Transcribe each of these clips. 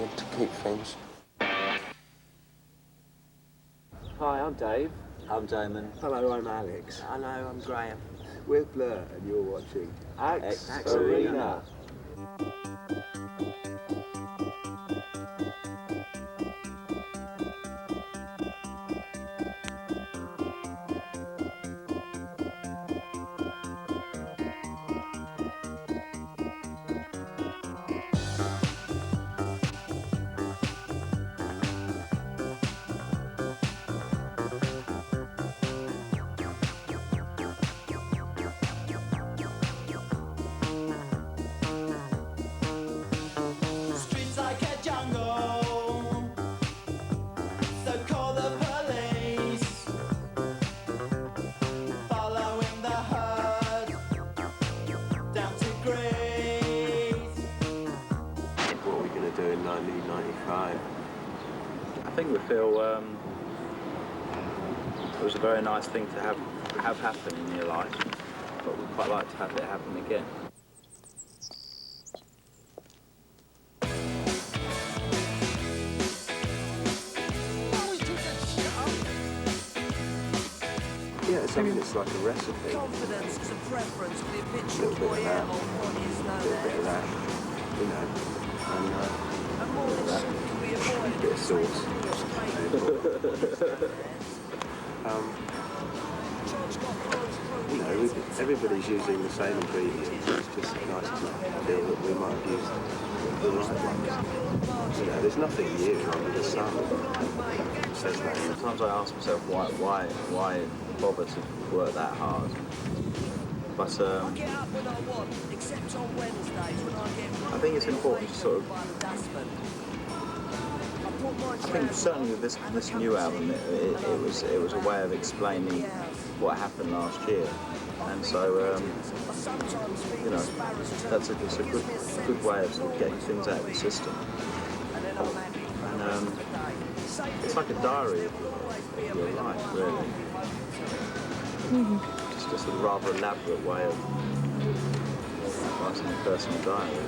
to keep things. Hi, I'm Dave. I'm Damon. Hello, I'm Alex. Hello, I'm Graham. We're Blur, and you're watching Axe Axe Arena. Streets like a jungle, so call the police. Following the herd down to Greece. what we're going to do in 1995. I think we feel it was a very nice thing to have happen in your life, but we'd quite like to have it happen again. Yeah, it's something that's like a recipe. Confidence is a preference for the A habitual little bit of that, voyeur or what is a known little bit of as. that, you know, and And more than that. soup can be avoided. A bit of sauce. You know, everybody's using the same ingredients. It's just nice to feel that we might have used the right ones. You know, there's nothing new under the sun. It says that. Sometimes I ask myself why bother to work that hard. But I get up when I want, except on Wednesdays when I get I think it's important to sort of. by the dustman. I think certainly with this new album, it was a way of explaining what happened last year, and so you know it's a good way of sort of getting things out of the system. And it's like a diary of your life, really. Just a sort of rather elaborate way of writing a personal diary.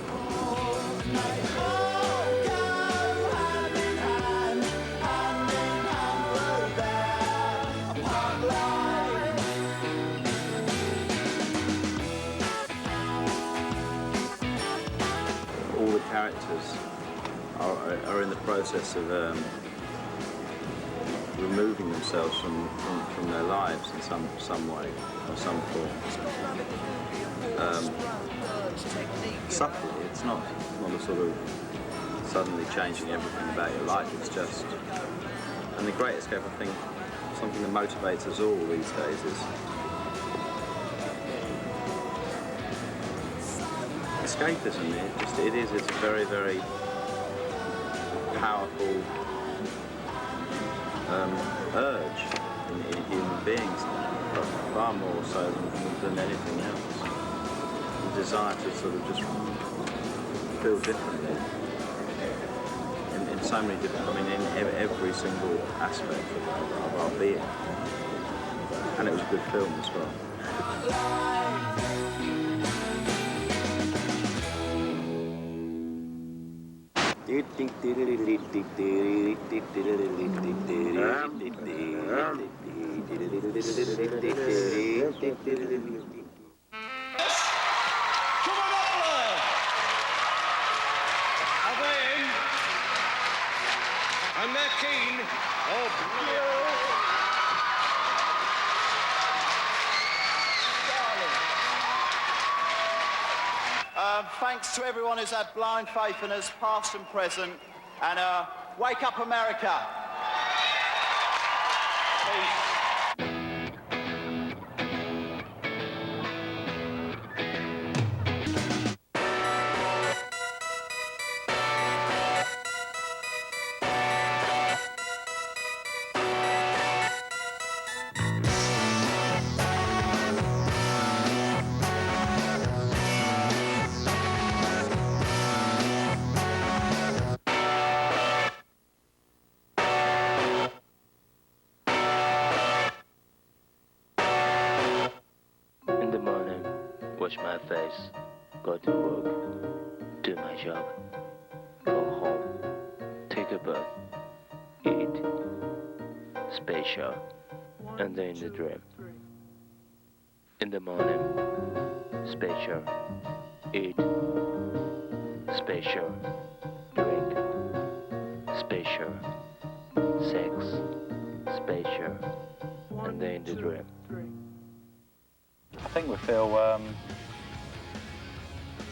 All the characters are in the process of removing themselves from their lives in some way or some form. Subtly, it's not a sort of suddenly changing everything about your life. It's just, and the Great Escape, I think, something that motivates us all these days is escapism. It's a very, very powerful urge in human beings, far more so than anything else. The desire to sort of just feel differently in so many different, in every single aspect of our being. And it was a good film as well. And they're keen. Thanks to everyone who's had blind faith in us, past and present, and wake up, America. Peace. In the morning, wash my face, go to work, do my job, go home, people eat special, and then in the dream. In the morning, special, eat special, drink special, sex special, and then in the dream. I think we feel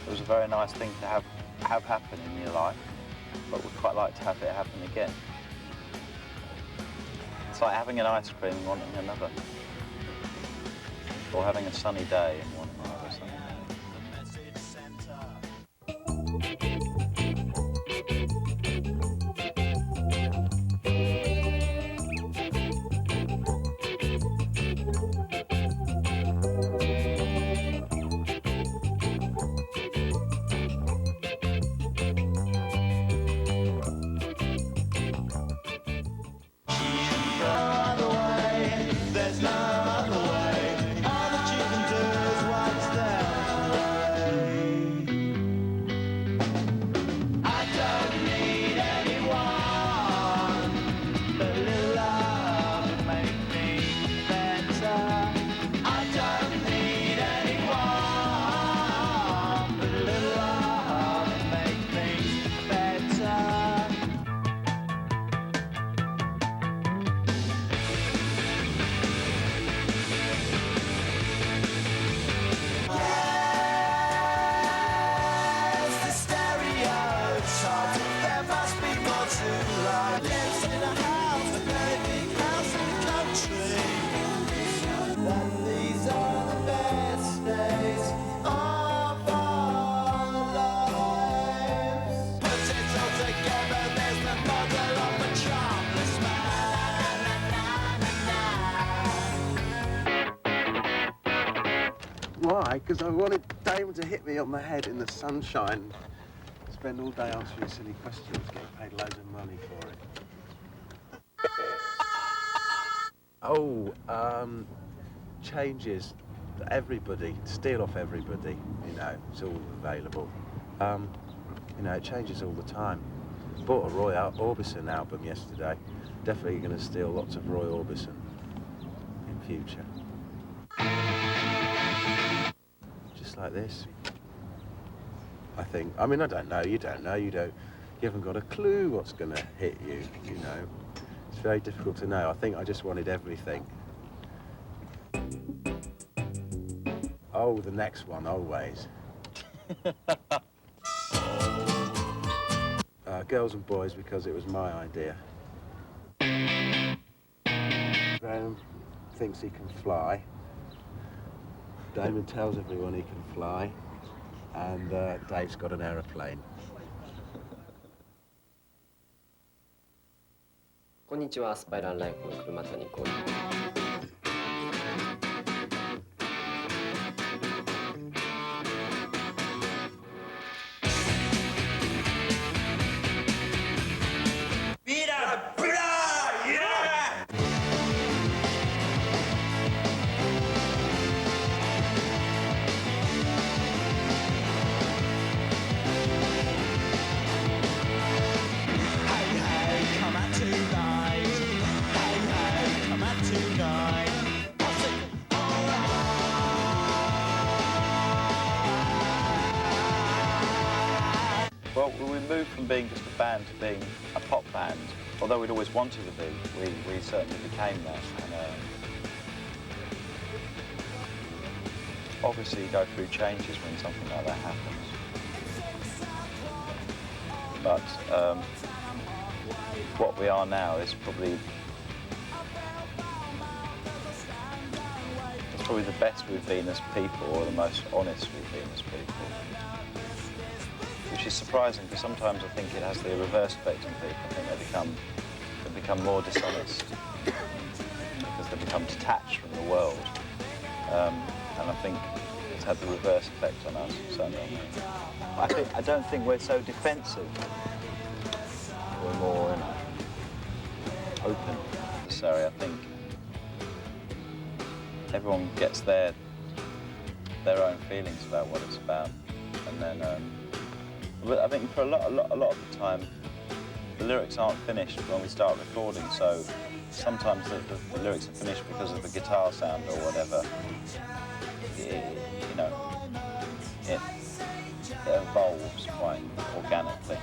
it was a very nice thing to have happen in your life, but we'd quite like to have it happen again. It's like having an ice cream and wanting another, or having a sunny day and wanting another sunny day. Why? Because I wanted Damon to hit me on the head in the sunshine. Spend all day answering silly questions, getting paid loads of money for it. Changes. Everybody, steal off everybody, you know, it's all available. You know, it changes all the time. Bought a Roy Orbison album yesterday. Definitely going to steal lots of Roy Orbison in future. Just like this, I think. I mean, I don't know, you don't know, you haven't got a clue what's going to hit you, you know. It's very difficult to know. I think I just wanted everything. Oh, the next one, always. Girls and Boys, because it was my idea. Graham thinks he can fly. Damon tells everyone he can fly. And Dave's got an aeroplane. こんにちは、スパイラルライフの車谷浩二。Well, we moved from being just a band to being a pop band. Although we'd always wanted to be, we certainly became that. And obviously you go through changes when something like that happens. But what we are now is probably the best we've been as people, or the most honest we've been as people. Which is surprising, because sometimes I think it has the reverse effect on people. I think they become more dishonest because they become detached from the world. And I think it's had the reverse effect on us, certainly on me. I don't think we're so defensive. We're more, you know, open. Necessary. I think everyone gets their own feelings about what it's about, and then. But I think for a lot of the time, the lyrics aren't finished when we start recording, so sometimes the lyrics are finished because of the guitar sound or whatever. You know, it evolves quite organically.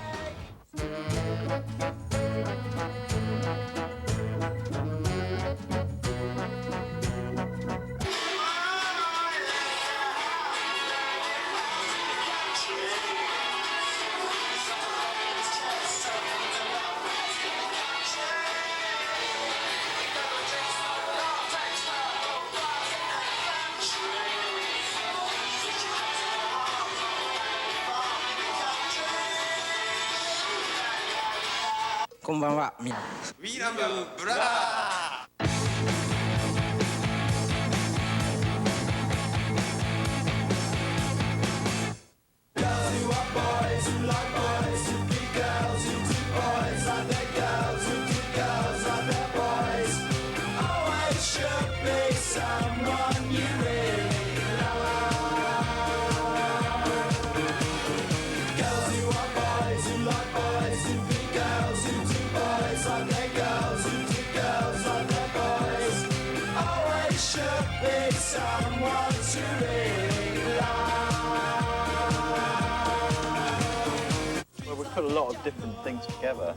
Well, we put a lot of different things together,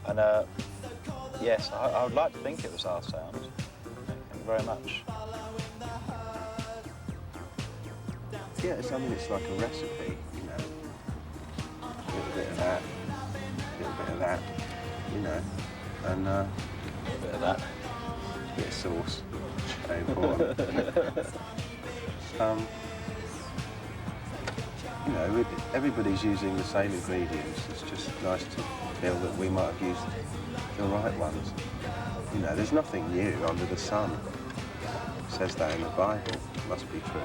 and yes, I would like to think it was our sound. Thank you very much. Yeah, it's like a recipe, you know. A little bit of that, a little bit of that, you know, and A bit of that. a bit of sauce. Very important. You know, everybody's using the same ingredients. It's just nice to feel that we might have used the right ones. You know, there's nothing new under the sun. It says that in the Bible. It must be true.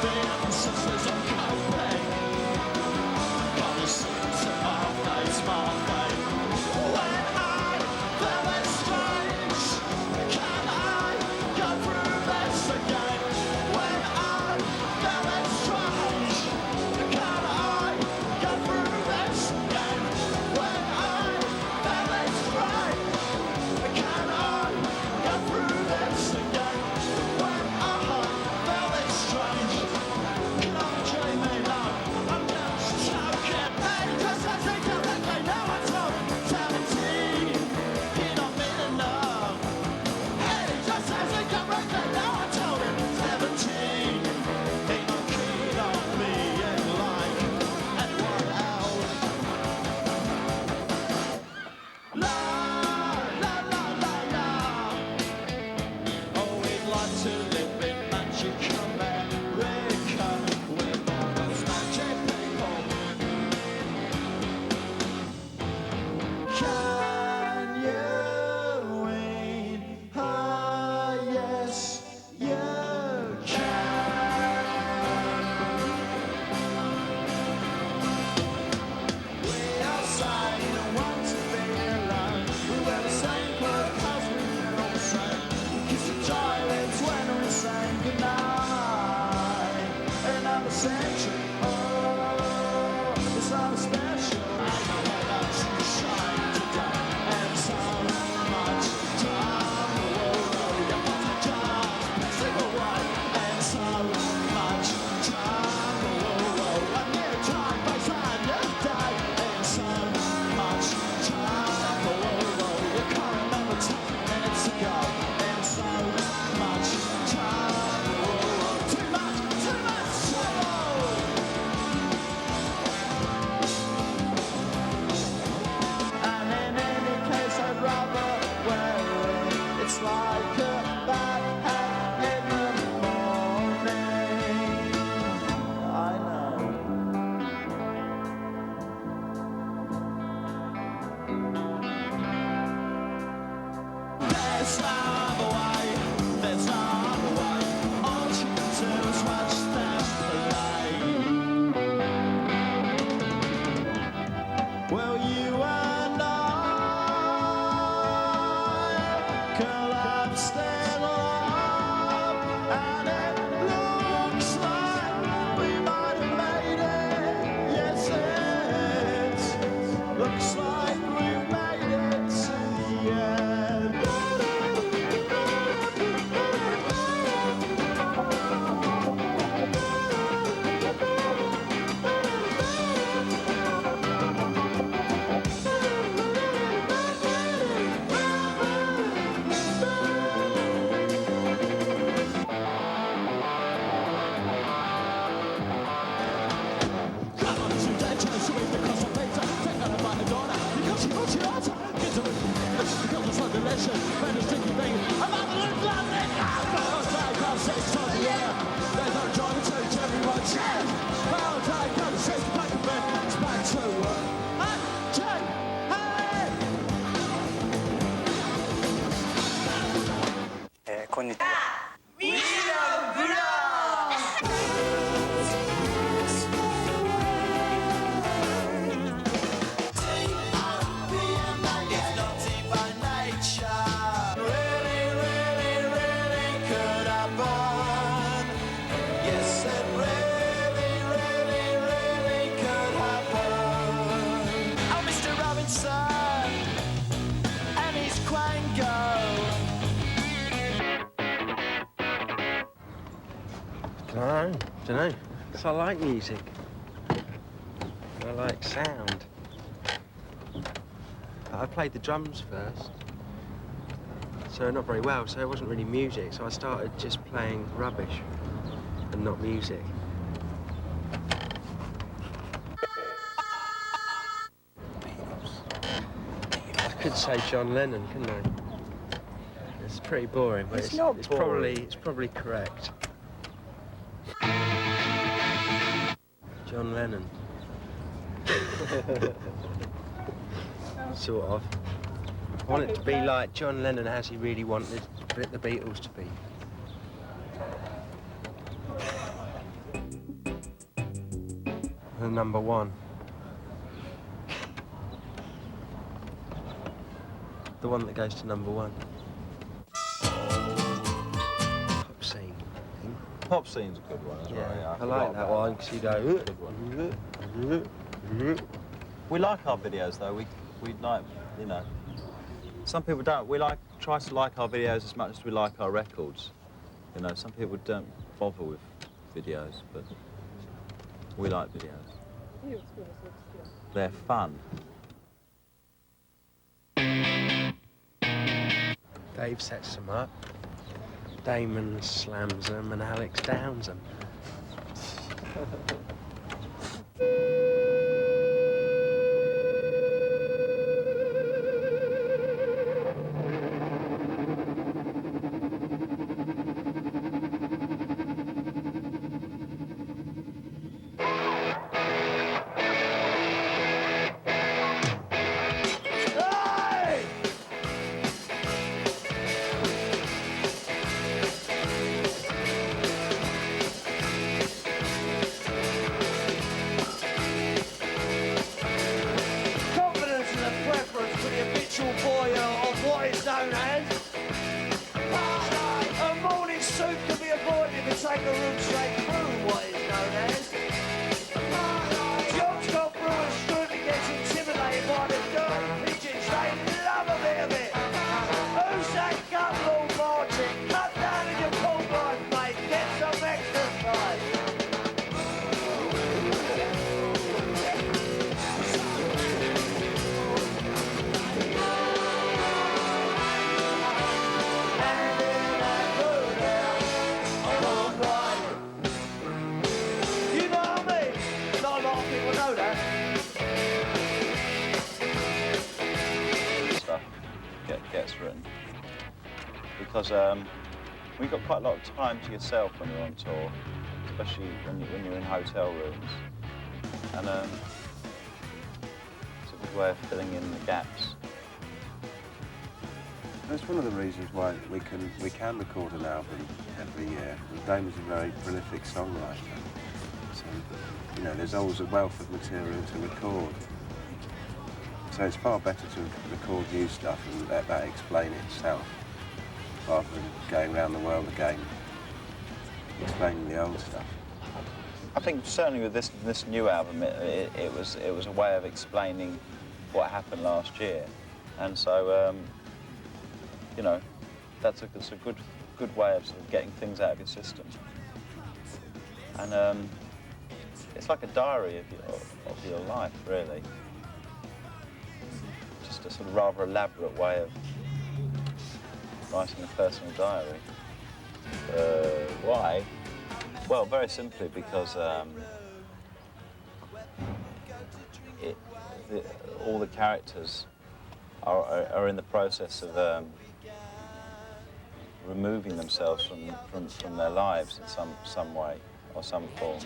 The emphasis on coping. Policies of our still alive, and it looks like we might have made it. Yes, it looks like we've made it to the end. I don't know. So I like music. I like sound. I played the drums first, so not very well, so it wasn't really music, so I started just playing rubbish and not music. I could say John Lennon, couldn't I? It's pretty boring, but it's probably correct. John Lennon. Sort of. I want it to be like John Lennon as he really wanted the Beatles to be. The number one. The one that goes to number one. Pop scene. Pop scene's a good one as well, yeah. I like that one because you go. We like our videos though. We like, you know. Some people don't. We try to like our videos as much as we like our records. You know, some people don't bother with videos, but we like videos. They're fun. Dave sets them up. Damon slams them and Alex downs them. Gets written because we've got quite a lot of time to yourself when you're on tour, especially when you're in hotel rooms, and it's a good way of filling in the gaps. That's one of the reasons why we can record an album every year. Damon's a very prolific songwriter, so you know there's always a wealth of material to record. So it's far better to record new stuff and let that explain itself, rather than going around the world again, explaining the old stuff. I think certainly with this new album, it was a way of explaining what happened last year, and so you know, it's a good way of sort of getting things out of your system, and it's like a diary of your life, really. Just a sort of rather elaborate way of writing a personal diary. Why? Well, very simply because all the characters are in the process of removing themselves from their lives in some way or some form.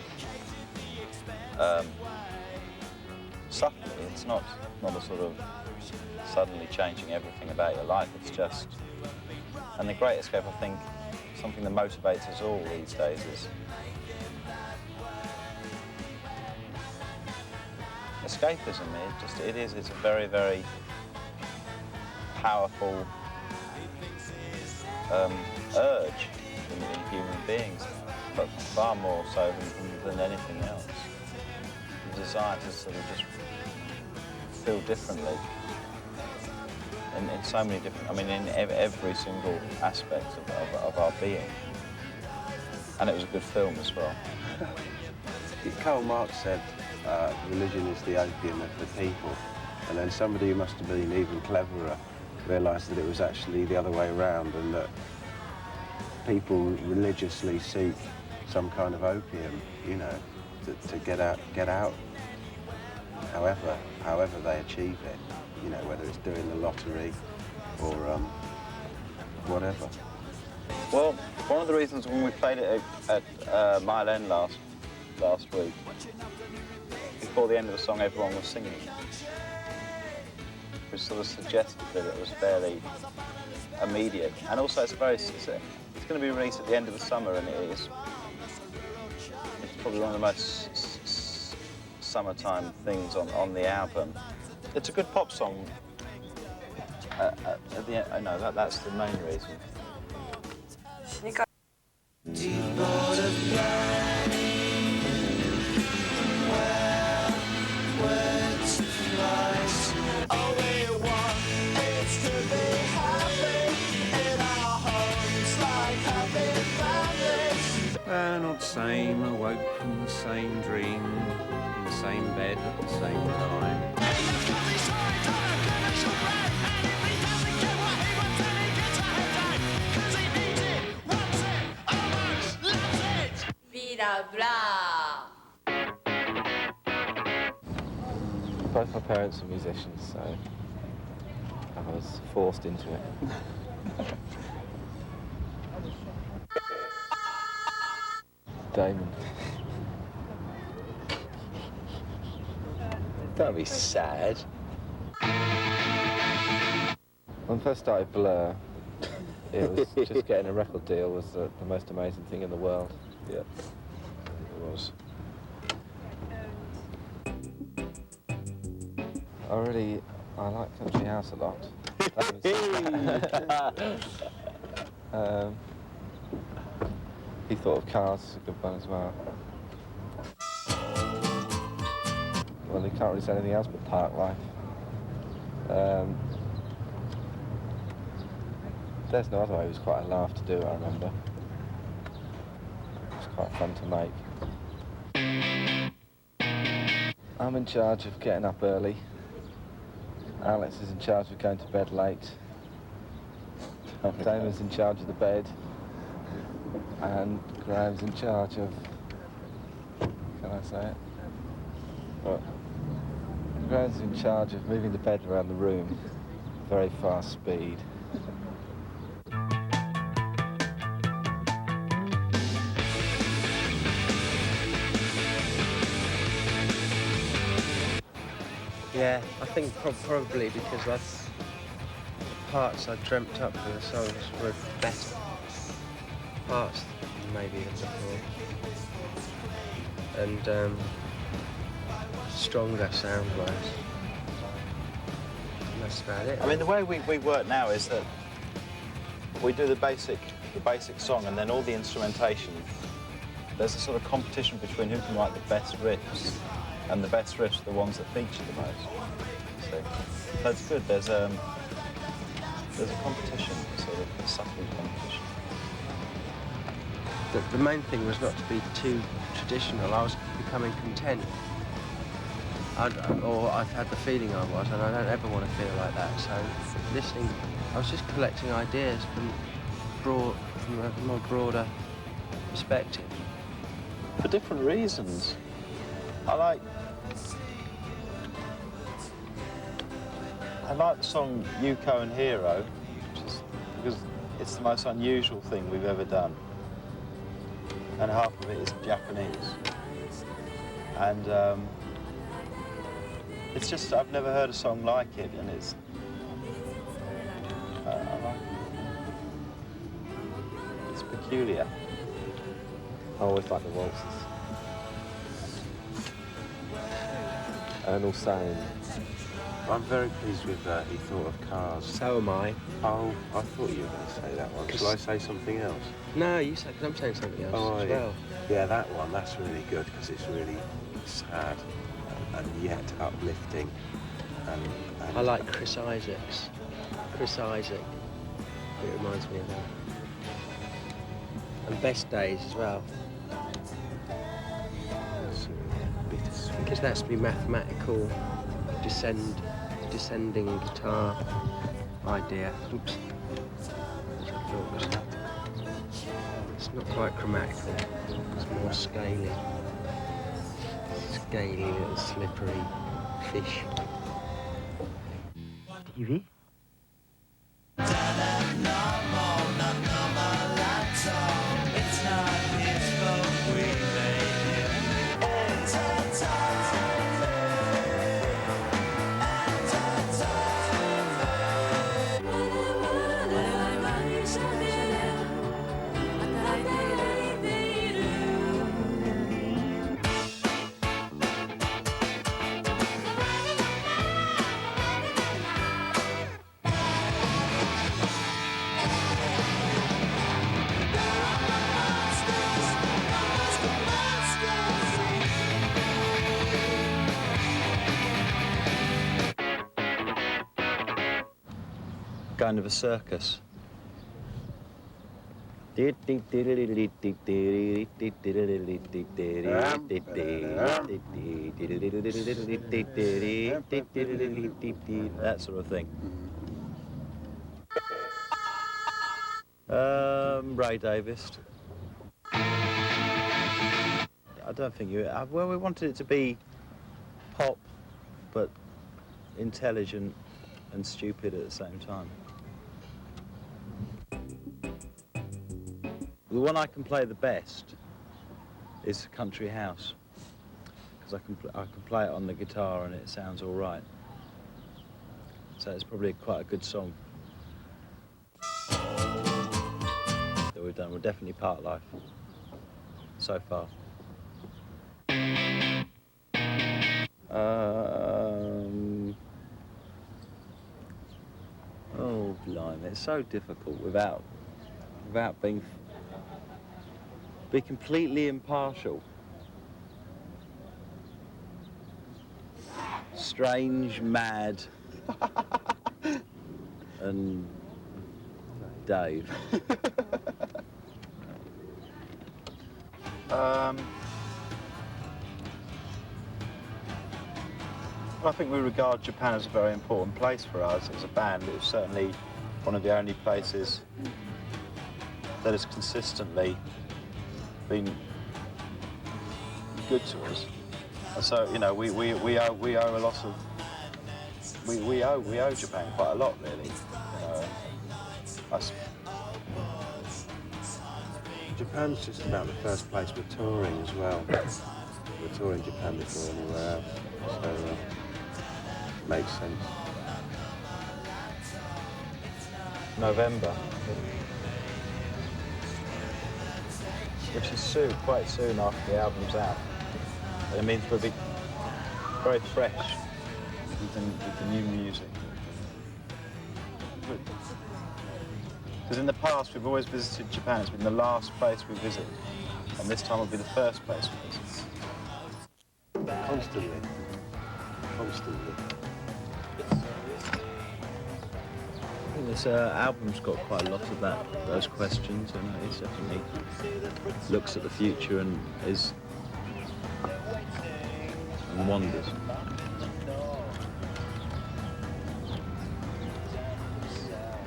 Subtly, it's not a sort of suddenly changing everything about your life. It's just, and the Great Escape, I think, something that motivates us all these days is escapism. It's a very, very powerful urge in human beings, but far more so than anything else. The desire to sort of just feel differently in so many different, I mean, in every single aspect of our being. And it was a good film as well. Karl Marx said religion is the opium of the people, and then somebody who must have been even cleverer realised that it was actually the other way around, and that people religiously seek some kind of opium, you know, to get out. However they achieve it, you know, whether it's doing the lottery or whatever. Well, one of the reasons when we played it at Mile End last week, before the end of the song, everyone was singing, which sort of suggested that it was fairly immediate. And also, it's going to be released at the end of the summer, and it's probably one of the most summertime things on the album. It's a good pop song. At the end, I know that's the main reason. Not the same, awoke from the same dream, in the same bed at the same time. Both my parents are musicians, so I was forced into it. Damon. Don't be sad. When I first started Blur, it was just getting a record deal was the most amazing thing in the world. Yeah, it was. I like country house a lot. He thought of Cars as a good one as well. Well, he can't really say anything else but Park Life. There's No Other Way was quite a laugh to do, I remember. It was quite fun to make. I'm in charge of getting up early. Alex is in charge of going to bed late. Damon's in charge of the bed. And Graham's in charge of... Can I say it? What? Graham's in charge of moving the bed around the room at very fast speed. Yeah, I think probably because that's the parts I dreamt up for the songs were better parts maybe than before, and stronger sound-wise. That's about it. I mean, the way we work now is that we do the basic song, and then all the instrumentation. There's a sort of competition between who can write the best riffs, and the best riffs are the ones that feature the most. So that's good. There's a competition, sort of a subtle competition. The main thing was not to be too traditional. I was becoming content. I've had the feeling I was, and I don't ever want to feel like that. So listening, I was just collecting ideas from a more broader perspective. For different reasons. I like the song Yuko and Hero, because it's the most unusual thing we've ever done. And half of it is Japanese. And it's just, I've never heard a song like it, and it's, I like it. It's peculiar. I always like the waltzes. And also, I'm very pleased with he thought of Cars. So am I. Oh, I thought you were going to say that one. Shall I say something else? No, you say, because I'm saying something else as well. Yeah, that one, that's really good because it's really sad and yet uplifting. And I like Chris Isaacs. Chris Isaac. It reminds me of that. And Best Days as well. Bittersweet. Because that's to be mathematical, descending guitar idea. Oops. It's not quite chromatic. It's more scaly. Scaly little slippery fish. TV? Kind of a circus. That sort of thing. Ray Davis. I don't think you... Well, we wanted it to be pop, but intelligent and stupid at the same time. The one I can play the best is Country House, because I can play it on the guitar and it sounds all right. So it's probably quite a good song that we've done. We're definitely Part Life so far. Oh, blimey, it's so difficult without being completely impartial. Strange, mad, and Dave. I think we regard Japan as a very important place for us as a band. It was certainly one of the only places that has consistently been good to us. And so, you know, we owe a lot of... We owe Japan quite a lot, really. Japan's just about the first place we're touring as well. We're touring Japan before anywhere else, so makes sense. November, which is quite soon after the album's out. It means we'll be very fresh with the new music. Because in the past, we've always visited Japan. It's been the last place we visited. And this time will be the first place we visit. Constantly. Constantly. I think this album's got quite a lot of those questions, and it definitely looks at the future and wonders.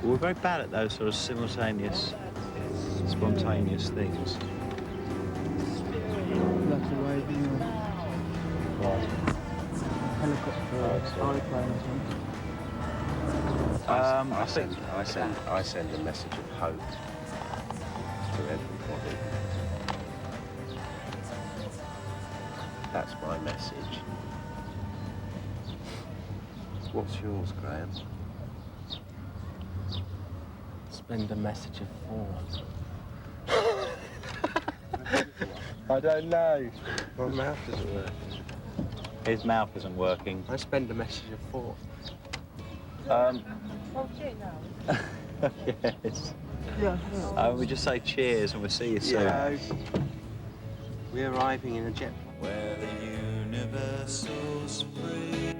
We're very bad at those sort of simultaneous, spontaneous things. That's away, helicopter, aeroplane or something. I send a message of hope to everybody. That's my message. What's yours, Graham? Send a message of thought. I don't know. My mouth isn't working. His mouth isn't working. I spend a message of thought. Yes. We just say cheers and we'll see you soon. So, we're arriving in a jet. Where the universe so free.